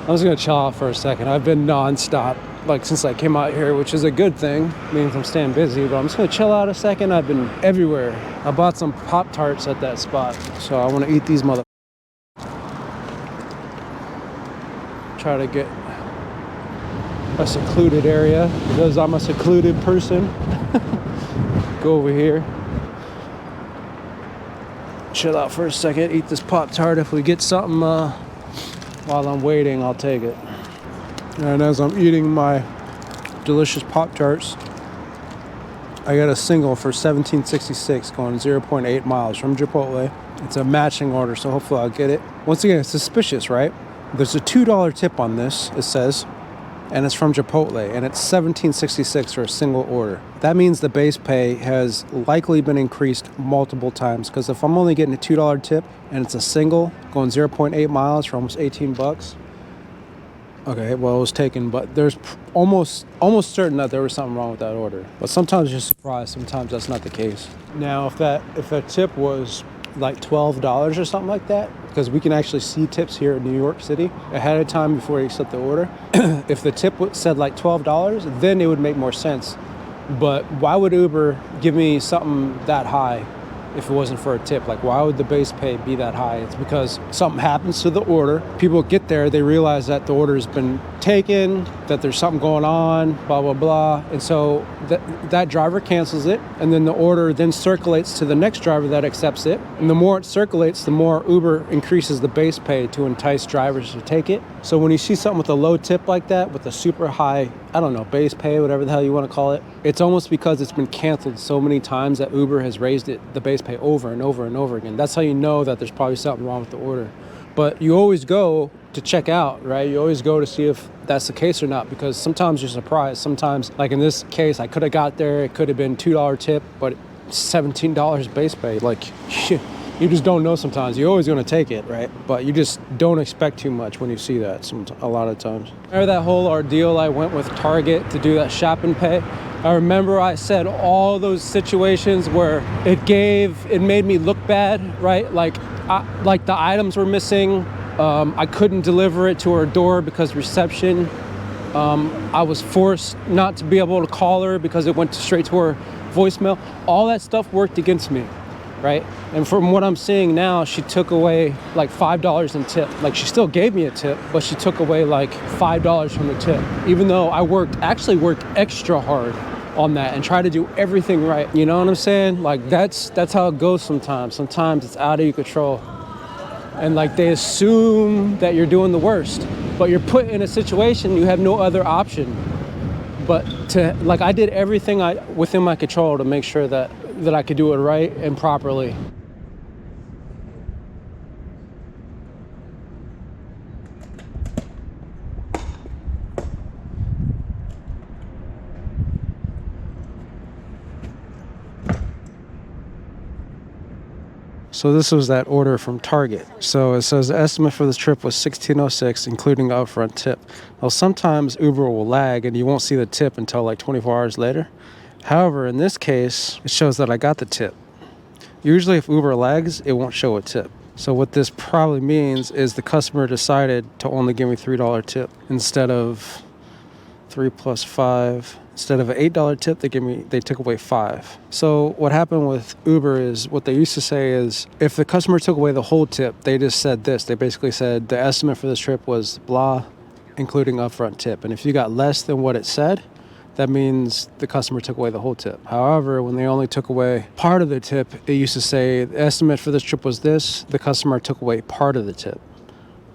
I'm just gonna chill out for a second. I've been non-stop like since I came out here, which is a good thing. It means I'm staying busy, but I'm just gonna chill out a second. I've been everywhere. I bought some Pop-Tarts at that spot, so I want to eat these mother. Try to get a secluded area because I'm a secluded person. Go over here, chill out for a second, eat this Pop-Tart. If we get something while I'm waiting, I'll take it. And as I'm eating my delicious Pop-Tarts, I got a single for $17.66 going 0.8 miles from Chipotle. It's a matching order, so hopefully I'll get it. Once again, it's suspicious, right? There's a $2 tip on this, it says, and it's from Chipotle, and it's $17.66 for a single order. That means the base pay has likely been increased multiple times, because if I'm only getting a $2 tip and it's a single going 0.8 miles for almost 18 bucks, okay, well, it was taken, but there's almost certain that there was something wrong with that order. But sometimes you're surprised, sometimes that's not the case. Now, if that tip was like $12 or something like that, because we can actually see tips here in New York City ahead of time before you accept the order. If the tip said like $12, then it would make more sense. But why would Uber give me something that high if it wasn't for a tip? Like, why would the base pay be that high? It's because something happens to the order. People get there, they realize that the order has been taken, that there's something going on, blah, blah, blah. And so that driver cancels it. And then the order then circulates to the next driver that accepts it. And the more it circulates, the more Uber increases the base pay to entice drivers to take it. So when you see something with a low tip like that, with a super high, I don't know, base pay, whatever the hell you want to call it, it's almost because it's been canceled so many times that Uber has raised the base pay over and over and over again. That's how you know that there's probably something wrong with the order. But you always go to check out, right? You always go to see if that's the case or not, because sometimes you're surprised. Sometimes, like in this case, I could have got there, it could have been $2 tip, but $17 base pay. Like, you just don't know sometimes. You're always going to take it, right? But you just don't expect too much when you see that a lot of times. Remember that whole ordeal I went with Target to do that shop and pay? I remember I said all those situations where it made me look bad, right? Like the items were missing. I couldn't deliver it to her door because reception. I was forced not to be able to call her because it went straight to her voicemail. All that stuff worked against me, right? And from what I'm seeing now, she took away like $5 in tip. Like, she still gave me a tip, but she took away like $5 from the tip, even though I actually worked extra hard on that and try to do everything right. You know what I'm saying? Like, that's how it goes sometimes. Sometimes it's out of your control. And like, they assume that you're doing the worst, but you're put in a situation you have no other option. But I did everything within my control to make sure that I could do it right and properly. So this was that order from Target. So it says the estimate for this trip was $16.06, including the upfront tip. Well, sometimes Uber will lag and you won't see the tip until like 24 hours later. However, in this case, it shows that I got the tip. Usually if Uber lags, it won't show a tip. So what this probably means is the customer decided to only give me $3 tip instead of 3 plus 5. Instead of an $8 tip, they took away 5. So what happened with Uber is, what they used to say is, if the customer took away the whole tip, they just said this. They basically said the estimate for this trip was blah, including upfront tip. And if you got less than what it said, that means the customer took away the whole tip. However, when they only took away part of the tip, it used to say the estimate for this trip was this, the customer took away part of the tip.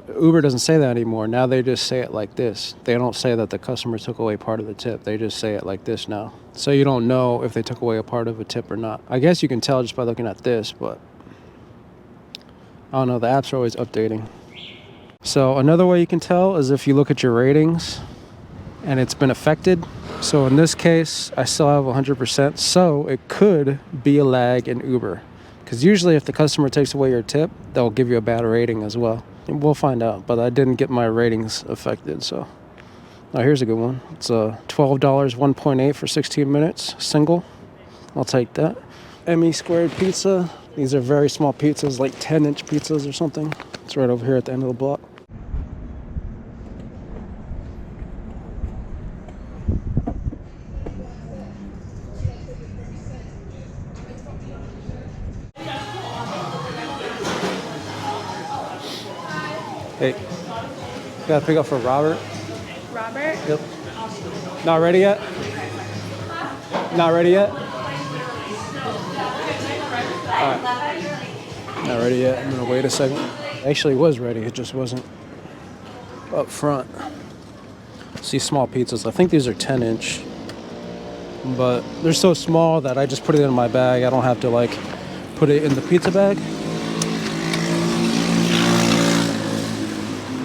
Uber doesn't say that anymore. Now they just say it like this. They don't say that the customer took away part of the tip. They just say it like this now. So you don't know if they took away a part of a tip or not. I guess you can tell just by looking at this, but I don't know. The apps are always updating. So another way you can tell is if you look at your ratings and it's been affected. So in this case, I still have 100%. So it could be a lag in Uber. Because usually if the customer takes away your tip, they'll give you a bad rating as well. We'll find out, but I didn't get my ratings affected, so. Now here's a good one. It's $12, 1.8 for 16 minutes, single. I'll take that. ME squared pizza. These are very small pizzas, like 10-inch pizzas or something. It's right over here at the end of the block. Hey, gotta pick up for Robert. Robert? Yep. Not ready yet? Not ready yet? Alright. Not ready yet. I'm gonna wait a second. Actually was ready, it just wasn't up front. See small pizzas. I think these are 10-inch. But they're so small that I just put it in my bag. I don't have to like put it in the pizza bag.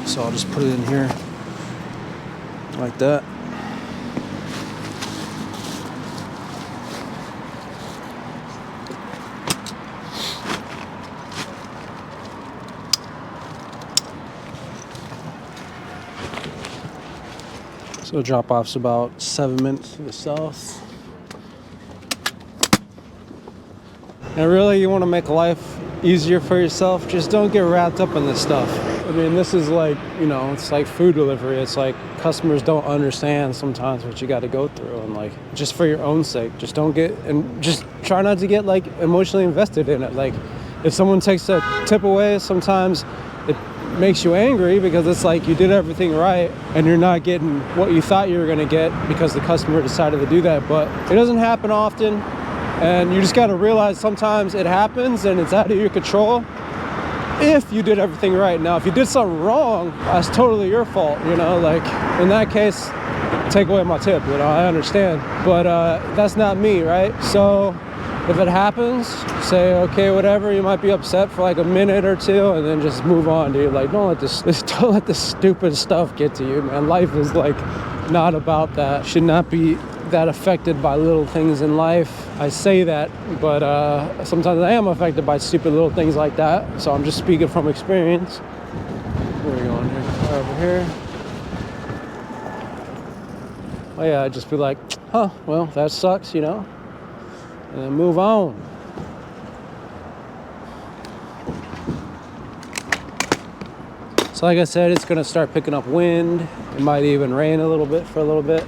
So I'll just put it in here like that. So drop off's about 7 minutes to the south. And really, you want to make life easier for yourself, just don't get wrapped up in this stuff. I mean, this is like, you know, it's like food delivery. It's like customers don't understand sometimes what you got to go through, and like, just for your own sake, just don't get, and just try not to get like emotionally invested in it. Like, if someone takes a tip away, sometimes it makes you angry because it's like you did everything right and you're not getting what you thought you were going to get because the customer decided to do that. But it doesn't happen often, and you just got to realize sometimes it happens and it's out of your control if you did everything right. Now, if you did something wrong, that's totally your fault, you know. Like, in that case, take away my tip, you know, I understand, but that's not me, right? So if it happens, say, okay, whatever, you might be upset for like a minute or two and then just move on, dude. Like, don't let this stupid stuff get to you, man. Life is like not about that. Should not be that affected by little things in life. I say that, but sometimes I am affected by stupid little things like that. So I'm just speaking from experience. Where are we going here? Over here. Oh yeah, I'd just be like, huh, well, that sucks, you know? And then move on. So like I said, it's gonna start picking up wind. It might even rain a little bit for a little bit.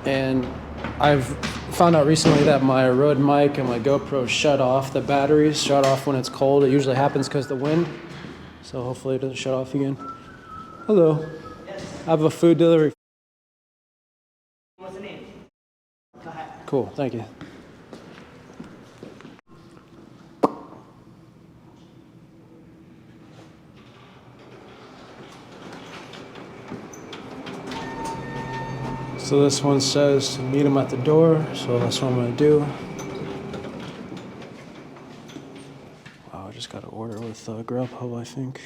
And I've found out recently that my Rode mic and my GoPro shut off. The batteries shut off when it's cold. It usually happens because of the wind. So hopefully it doesn't shut off again. Hello. Yes. I have a food delivery. What's the name? Go ahead. Cool, thank you. So this one says to meet him at the door, so that's what I'm gonna do. Wow, I just got an order with Grubhub, I think.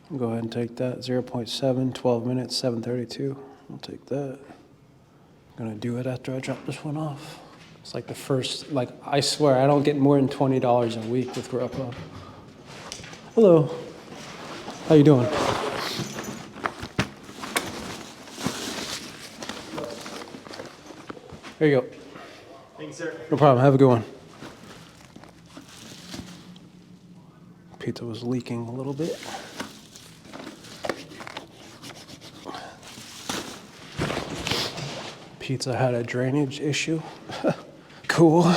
I'll go ahead and take that. 0.7, 12 minutes, 7:32. I'll take that. I'm gonna do it after I drop this one off. It's like the first, like, I swear I don't get more than $20 a week with Grubhub. Hello. How you doing? There you go. Thanks, sir. No problem. Have a good one. Pizza was leaking a little bit. Pizza had a drainage issue. Cool.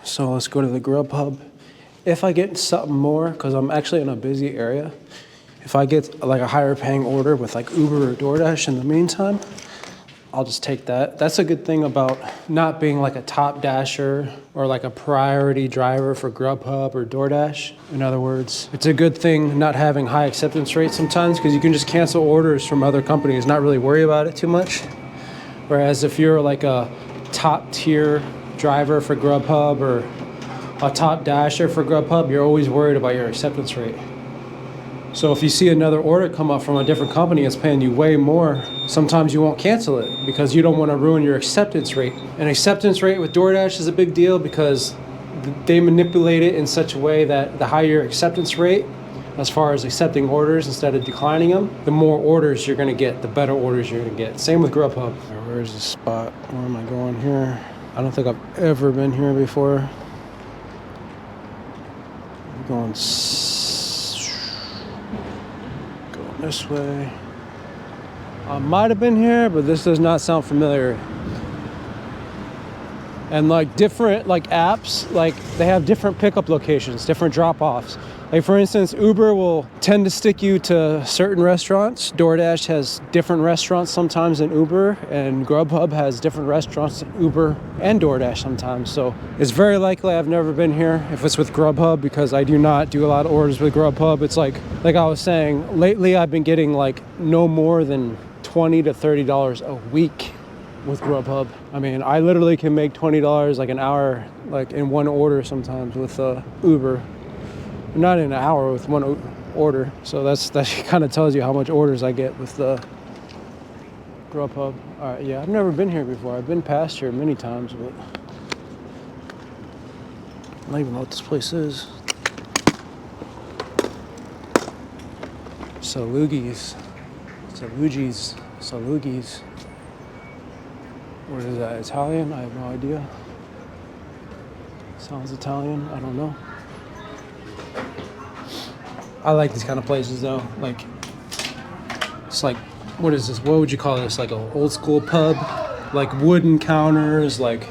So let's go to the Grubhub. If I get something more, because I'm actually in a busy area, if I get like a higher paying order with like Uber or DoorDash in the meantime, I'll just take that. That's a good thing about not being like a top dasher or like a priority driver for Grubhub or DoorDash. In other words, it's a good thing not having high acceptance rates sometimes because you can just cancel orders from other companies, not really worry about it too much. Whereas if you're like a top tier driver for Grubhub or a top dasher for Grubhub, you're always worried about your acceptance rate. So if you see another order come up from a different company that's paying you way more, sometimes you won't cancel it because you don't want to ruin your acceptance rate. An acceptance rate with DoorDash is a big deal because they manipulate it in such a way that the higher your acceptance rate, as far as accepting orders instead of declining them, the more orders you're going to get, the better orders you're going to get. Same with Grubhub. Where's the spot? Where am I going here? I don't think I've ever been here before. I'm going this way. I might have been here, but this does not sound familiar. And like different like apps, like they have different pickup locations, different drop-offs. Like for instance, Uber will tend to stick you to certain restaurants. DoorDash has different restaurants sometimes than Uber, and Grubhub has different restaurants than Uber and DoorDash sometimes. So it's very likely I've never been here if it's with Grubhub, because I do not do a lot of orders with Grubhub. It's like I was saying, lately I've been getting like no more than $20 to $30 a week with Grubhub. I mean, I literally can make $20 like an hour, like in one order sometimes with Uber. Not in an hour with one order. So that kind of tells you how much orders I get with the Grubhub. All right, yeah, I've never been here before. I've been past here many times, but I don't even know what this place is. Salugis. What is that, Italian? I have no idea. Sounds Italian, I don't know. I like these kind of places though. Like, it's like, what is this? What would you call this? Like an old school pub? Like wooden counters, like,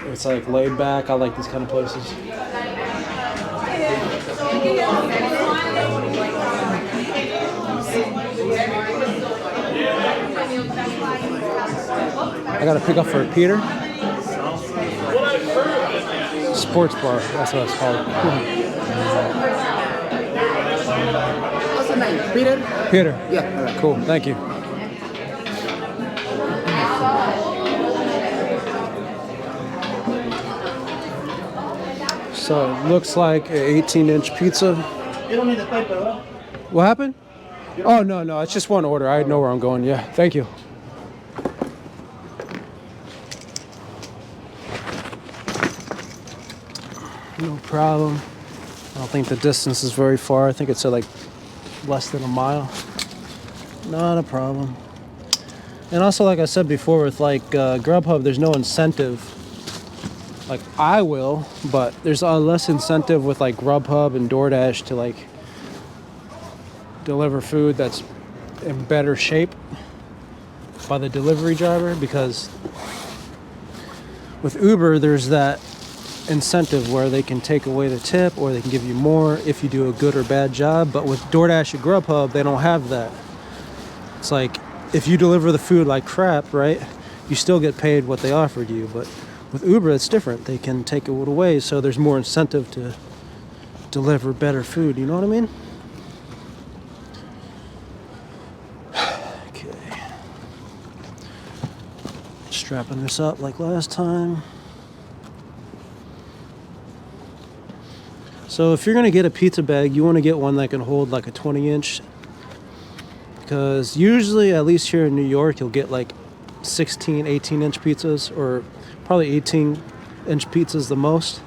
it's like laid back. I like these kind of places. I gotta pick up for Peter. Sports bar, that's what it's called. What's the name? Peter? Peter. Yeah. All right. Cool, thank you. So it looks like an 18-inch pizza. You don't need the paper, huh? What happened? Oh, no, it's just one order. I know where I'm going. Yeah, thank you. No problem. I don't think the distance is very far. I think it's like less than a mile. Not a problem. And also, like I said before, with like Grubhub, there's no incentive. Like I will, but there's a less incentive with like Grubhub and DoorDash to like deliver food that's in better shape by the delivery driver, because with Uber there's that incentive where they can take away the tip or they can give you more if you do a good or bad job. But with DoorDash and Grubhub, they don't have that. It's like if you deliver the food like crap, right, you still get paid what they offered you. But with Uber, it's different. They can take it away, so there's more incentive to deliver better food. You know what I mean? Okay. Strapping this up like last time. So if you're going to get a pizza bag, you want to get one that can hold like a 20-inch. Because usually, at least here in New York, you'll get like 16, 18-inch pizzas, or probably 18-inch pizzas the most.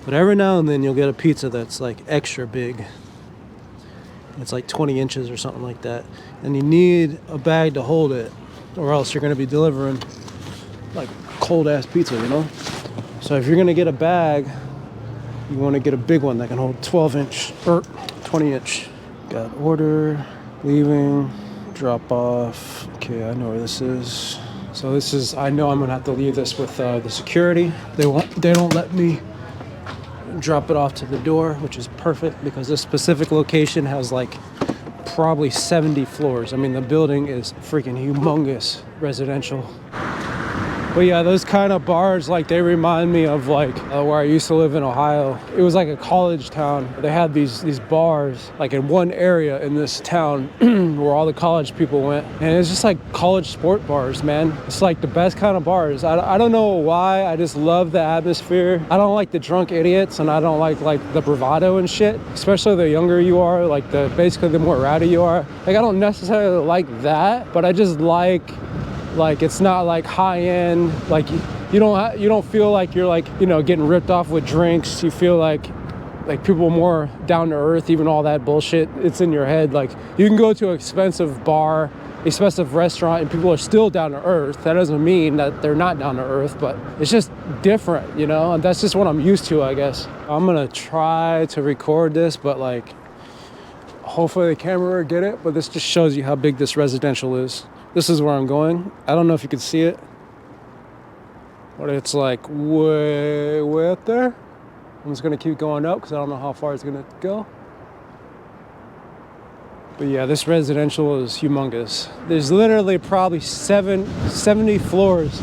But every now and then you'll get a pizza that's like extra big. It's like 20 inches or something like that. And you need a bag to hold it, or else you're going to be delivering like cold-ass pizza, you know? So if you're going to get a bag, you want to get a big one that can hold 12-inch or 20-inch. Got order, leaving, drop off. Okay, I know where this is. So this is, I know I'm gonna have to leave this with the security. They don't let me drop it off to the door, which is perfect because this specific location has like probably 70 floors. I mean, the building is freaking humongous, residential. But yeah, those kind of bars, like they remind me of like where I used to live in Ohio. It was like a college town. They had these bars like in one area in this town where all the college people went. And it's just like college sport bars, man. It's like the best kind of bars. I don't know why, I just love the atmosphere. I don't like the drunk idiots, and I don't like the bravado and shit. Especially the younger you are, like basically the more rowdy you are. Like I don't necessarily like that, but I just like it's not like high end, like you don't feel like you're like, you know, getting ripped off with drinks. You feel like people more down to earth. Even all that bullshit, it's in your head. Like you can go to an expensive bar, expensive restaurant, and people are still down to earth. That doesn't mean that they're not down to earth, but it's just different, you know. And that's just what I'm used to, I guess. I'm gonna try to record this, but like hopefully the camera will get it. But this just shows you how big this residential is. This is where I'm going. I don't know if you can see it, but it's like way up there. I'm just gonna keep going up because I don't know how far it's gonna go. But yeah, this residential is humongous. There's literally probably 70 floors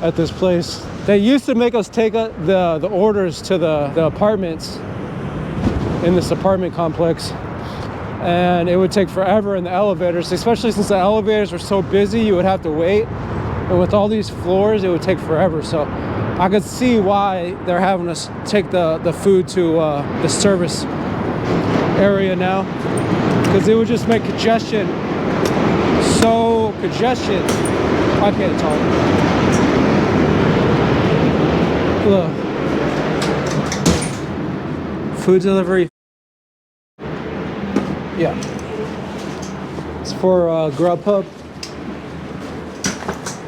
at this place. They used to make us take the orders to the apartments in this apartment complex. And it would take forever in the elevators, especially since the elevators were so busy, you would have to wait. And with all these floors, it would take forever. So I could see why they're having us take the food to the service area now, because it would just make congestion so congestion. I can't talk. Look. Food delivery. Yeah. It's for Grubhub.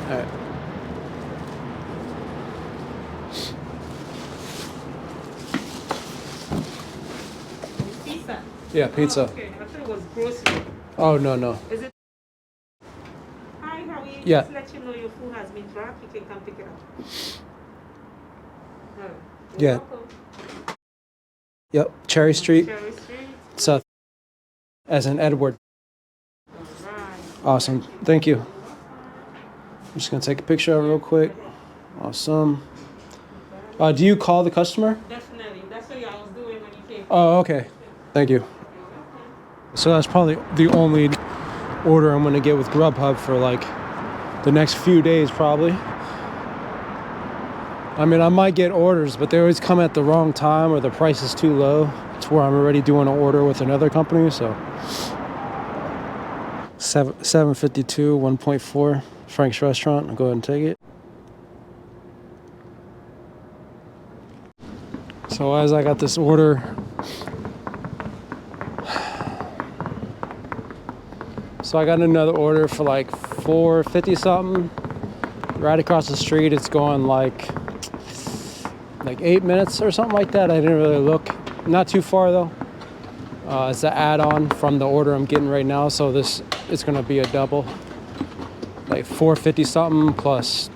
All right. Pizza. Yeah, pizza. Oh, okay, I thought it was grocery. Oh, no. Is it? Hi, how are you? Yeah. Just let you know your food has been dropped. You can come pick it up. Oh, you're Yeah. welcome. Yep, Cherry Street. Cherry Street. South. As in Edward. All right. Awesome. Thank you. I'm just gonna take a picture of it real quick. Awesome. Do you call the customer? Definitely. That's what I was doing when you came. Oh, okay. Thank you. So that's probably the only order I'm gonna get with Grubhub for like the next few days, probably. I mean, I might get orders, but they always come at the wrong time or the price is too low. It's where I'm already doing an order with another company, so. 752, 1.4, Frank's Restaurant. I'll go ahead and take it. So as I got this order, so I got another order for like 450 something. Right across the street, it's going like 8 minutes or something like that. I didn't really look. Not too far though. It's an add-on from the order I'm getting right now, so this it's gonna be a double, like 450 something plus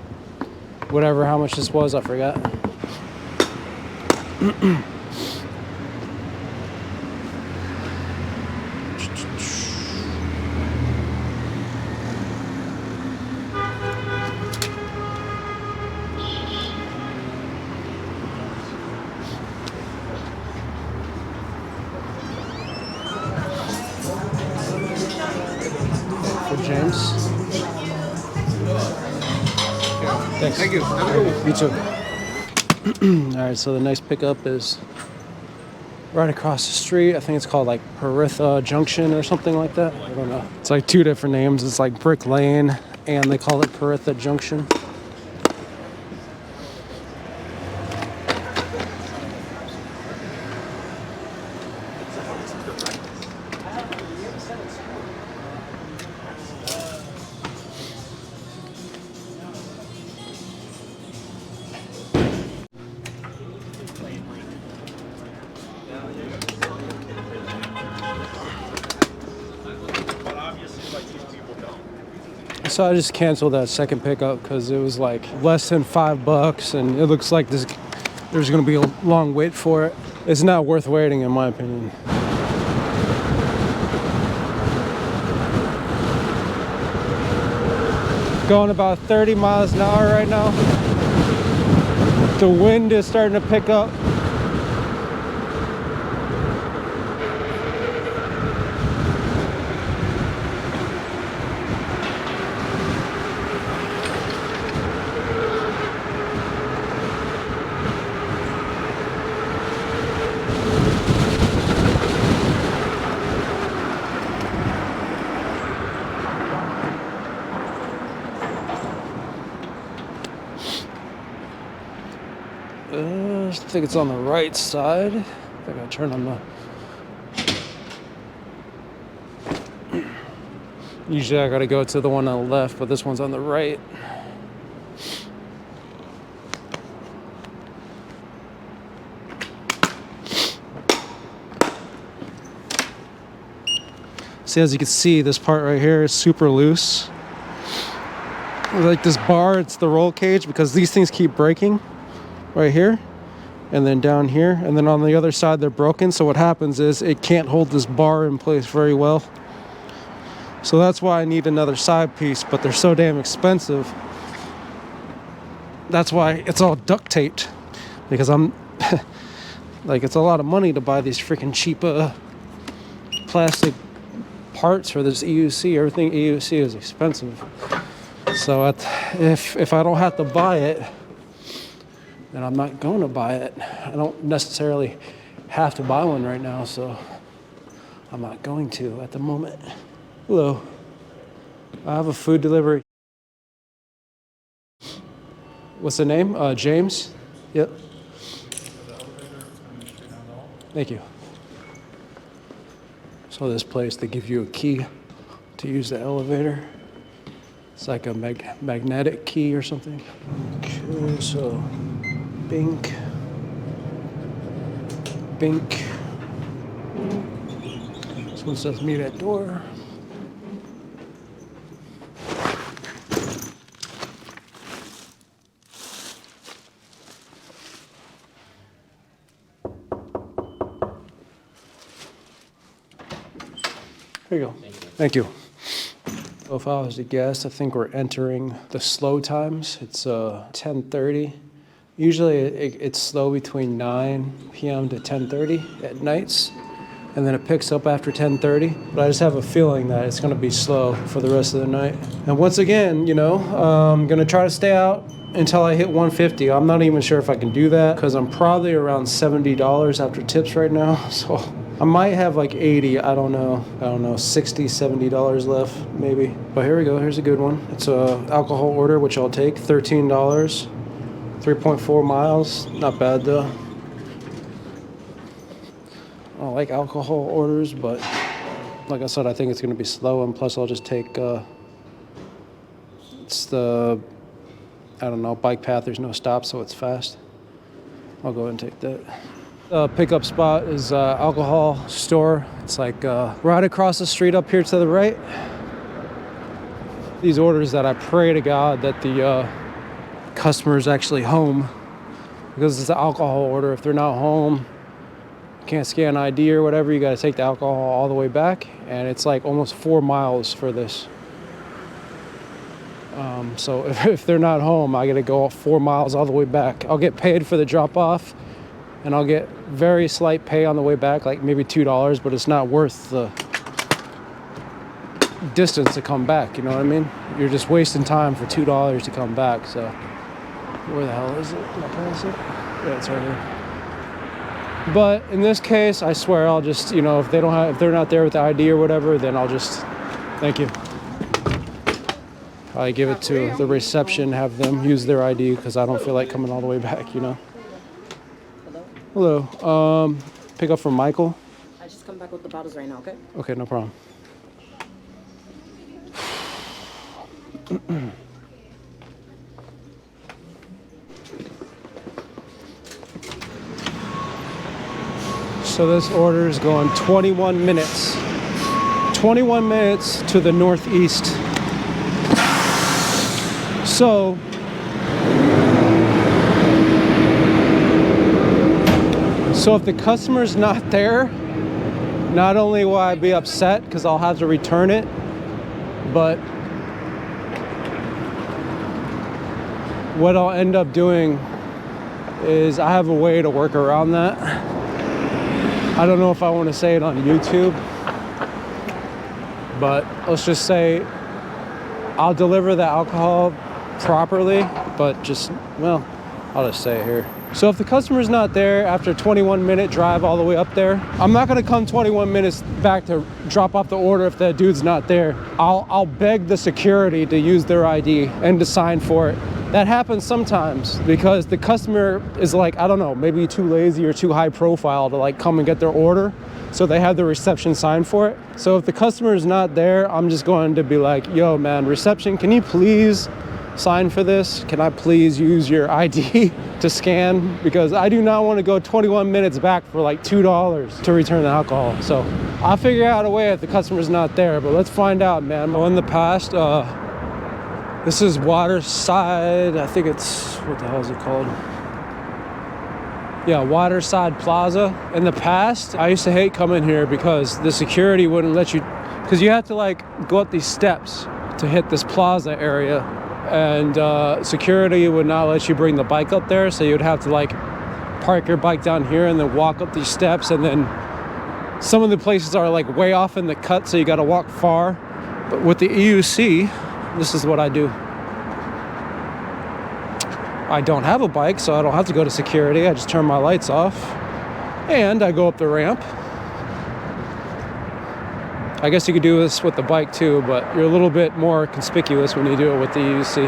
whatever how much this was, I forgot. For James. Thanks. Thank you. Have a good one. You too. All right, so the next pickup is right across the street. I think it's called like Paritha Junction or something like that. I don't know. It's like two different names. It's like Brick Lane and they call it Paritha Junction. So I just canceled that second pickup because it was like less than $5 and it looks like there's gonna be a long wait for it. It's not worth waiting in my opinion. Going about 30 miles an hour right now. The wind is starting to pick up. I think it's on the right side. I think I turn on the... Usually I gotta go to the one on the left, but this one's on the right. See, as you can see, this part right here is super loose. Like this bar, it's the roll cage because these things keep breaking right here. and then down here, and then on the other side they're broken. So what happens is it can't hold this bar in place very well. So that's why I need another side piece, but they're so damn expensive. That's why it's all duct taped, because I'm like, it's a lot of money to buy these freaking cheap plastic parts for this EUC. Everything EUC is expensive. So if I don't have to buy it, then I'm not going to buy it. I don't necessarily have to buy one right now, so I'm not going to at the moment. Hello. I have a food delivery. What's the name? James? Yep. Thank you. So this place, they give you a key to use the elevator. It's like a magnetic key or something. Okay, so bink. Bink. This one says meet at door. Here you go. Thank you. So if I was to guess, I think we're entering the slow times. It's 10:30. Usually it's slow between 9 p.m. to 10:30 at nights, and then it picks up after 10:30. But I just have a feeling that it's going to be slow for the rest of the night. And once again, you know, I'm going to try to stay out until I hit 150. I'm not even sure if I can do that because I'm probably around $70 after tips right now. So I might have like 80, I don't know, $60, $70 left maybe. But here we go, here's a good one. It's a alcohol order, which I'll take, $13, 3.4 miles, not bad though. I don't like alcohol orders, but like I said, I think it's gonna be slow, and plus I'll just take, it's the, I don't know, bike path, there's no stop, so it's fast. I'll go ahead and take that. Pickup spot is alcohol store. It's like right across the street up here to the right. These orders that I pray to God that the customer's actually home, because it's an alcohol order. If they're not home, can't scan ID or whatever, you got to take the alcohol all the way back, and it's like almost 4 miles for this. So if they're not home, I got to go 4 miles all the way back. I'll get paid for the drop off, and I'll get very slight pay on the way back, like maybe $2, but it's not worth the distance to come back, you know what I mean? You're just wasting time for $2 to come back, so. Where the hell is it? Can I pass it? Yeah, it's right here. But in this case, I swear I'll just, you know, if they're not there with the ID or whatever, then I'll just, thank you. Probably give it to the reception, have them use their ID, because I don't feel like coming all the way back, you know? Hello. Pick up from Michael. I just come back with the bottles right now, okay? Okay, no problem. So this order is going 21 minutes. 21 minutes to the northeast. So if the customer's not there, not only will I be upset because I'll have to return it, but what I'll end up doing is I have a way to work around that. I don't know if I want to say it on YouTube, but let's just say I'll deliver the alcohol properly, but just, well, I'll just say it here. So if the customer's not there after a 21-minute drive all the way up there, I'm not gonna come 21 minutes back to drop off the order if that dude's not there. I'll beg the security to use their ID and to sign for it. That happens sometimes because the customer is like, I don't know, maybe too lazy or too high profile to like come and get their order. So they have the reception sign for it. So if the customer is not there, I'm just going to be like, yo man, reception, can you please sign for this? Can I please use your ID to scan? Because I do not want to go 21 minutes back for like $2 to return the alcohol. So I'll figure out a way if the customer's not there, but let's find out, man. Well, in the past, this is Waterside. I think it's, what the hell is it called? Yeah, Waterside Plaza. In the past, I used to hate coming here because the security wouldn't let you, because you have to like go up these steps to hit this plaza area, and security would not let you bring the bike up there, so you'd have to like park your bike down here and then walk up these steps, and then some of the places are like way off in the cut, so you got to walk far. But with the EUC, this is what I do. I don't have a bike, so I don't have to go to security. I just turn my lights off and I go up the ramp. I guess you could do this with the bike too, but you're a little bit more conspicuous when you do it with the EUC.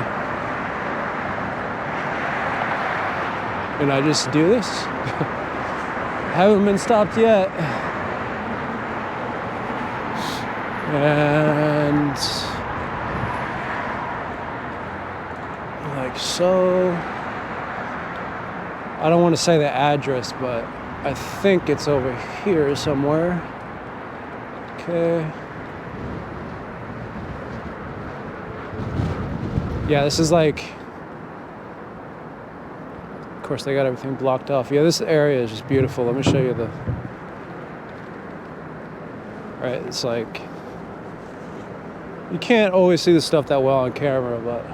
And I just do this. Haven't been stopped yet. And like so. I don't want to say the address, but I think it's over here somewhere. Okay. Yeah, this is like, of course they got everything blocked off. Yeah, this area is just beautiful. Let me show you the, right, it's like, you can't always see the stuff that well on camera, but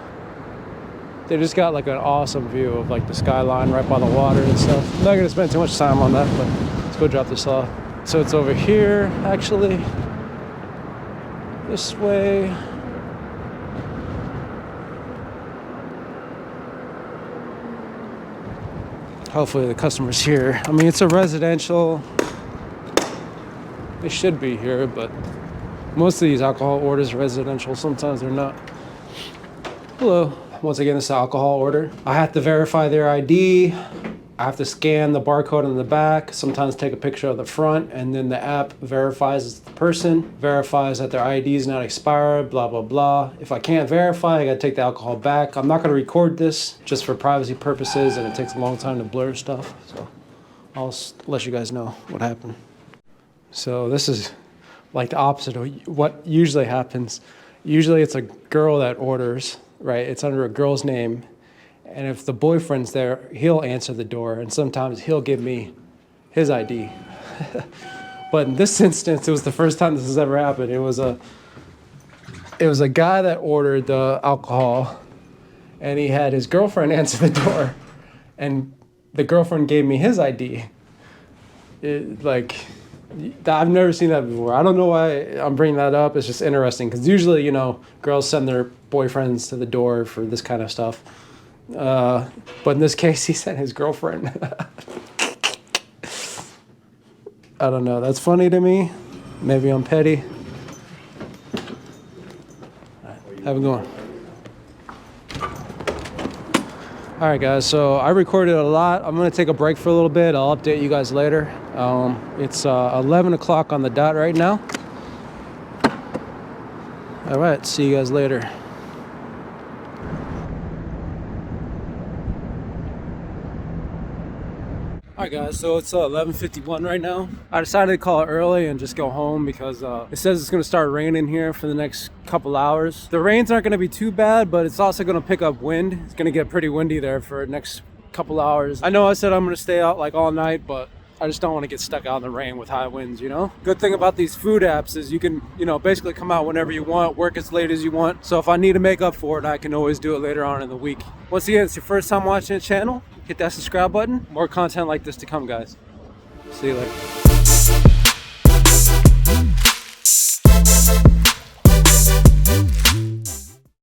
they just got like an awesome view of like the skyline right by the water and stuff. I'm not gonna spend too much time on that, but let's go drop this off. So it's over here, actually, this way. Hopefully the customer's here. I mean, it's a residential. They should be here, but most of these alcohol orders are residential. Sometimes they're not. Hello. Once again, it's an alcohol order. I have to verify their ID. I have to scan the barcode on the back, sometimes take a picture of the front, and then the app verifies it's the person, verifies that their ID is not expired, blah, blah, blah. If I can't verify, I gotta take the alcohol back. I'm not gonna record this just for privacy purposes, and it takes a long time to blur stuff. So I'll let you guys know what happened. So this is like the opposite of what usually happens. Usually it's a girl that orders, right? It's under a girl's name. And if the boyfriend's there, he'll answer the door, and sometimes he'll give me his ID. But in this instance, it was the first time this has ever happened. It was a guy that ordered the alcohol, and he had his girlfriend answer the door, and the girlfriend gave me his ID. I've never seen that before. I don't know why I'm bringing that up. It's just interesting, because usually, you know, girls send their boyfriends to the door for this kind of stuff. But in this case, he sent his girlfriend. I don't know. That's funny to me. Maybe I'm petty. Have a good one. All right, guys. So I recorded a lot. I'm going to take a break for a little bit. I'll update you guys later. It's 11 o'clock on the dot right now. All right. See you guys later. Alright guys, so it's 11:51 right now. I decided to call it early and just go home because it says it's going to start raining here for the next couple hours. The rains aren't going to be too bad, but it's also going to pick up wind. It's going to get pretty windy there for the next couple hours. I know I said I'm going to stay out like all night, but I just don't want to get stuck out in the rain with high winds, you know? Good thing about these food apps is you can, you know, basically come out whenever you want, work as late as you want. So if I need to make up for it, I can always do it later on in the week. Once again, it's your first time watching the channel, hit that subscribe button. More content like this to come, guys. See you later.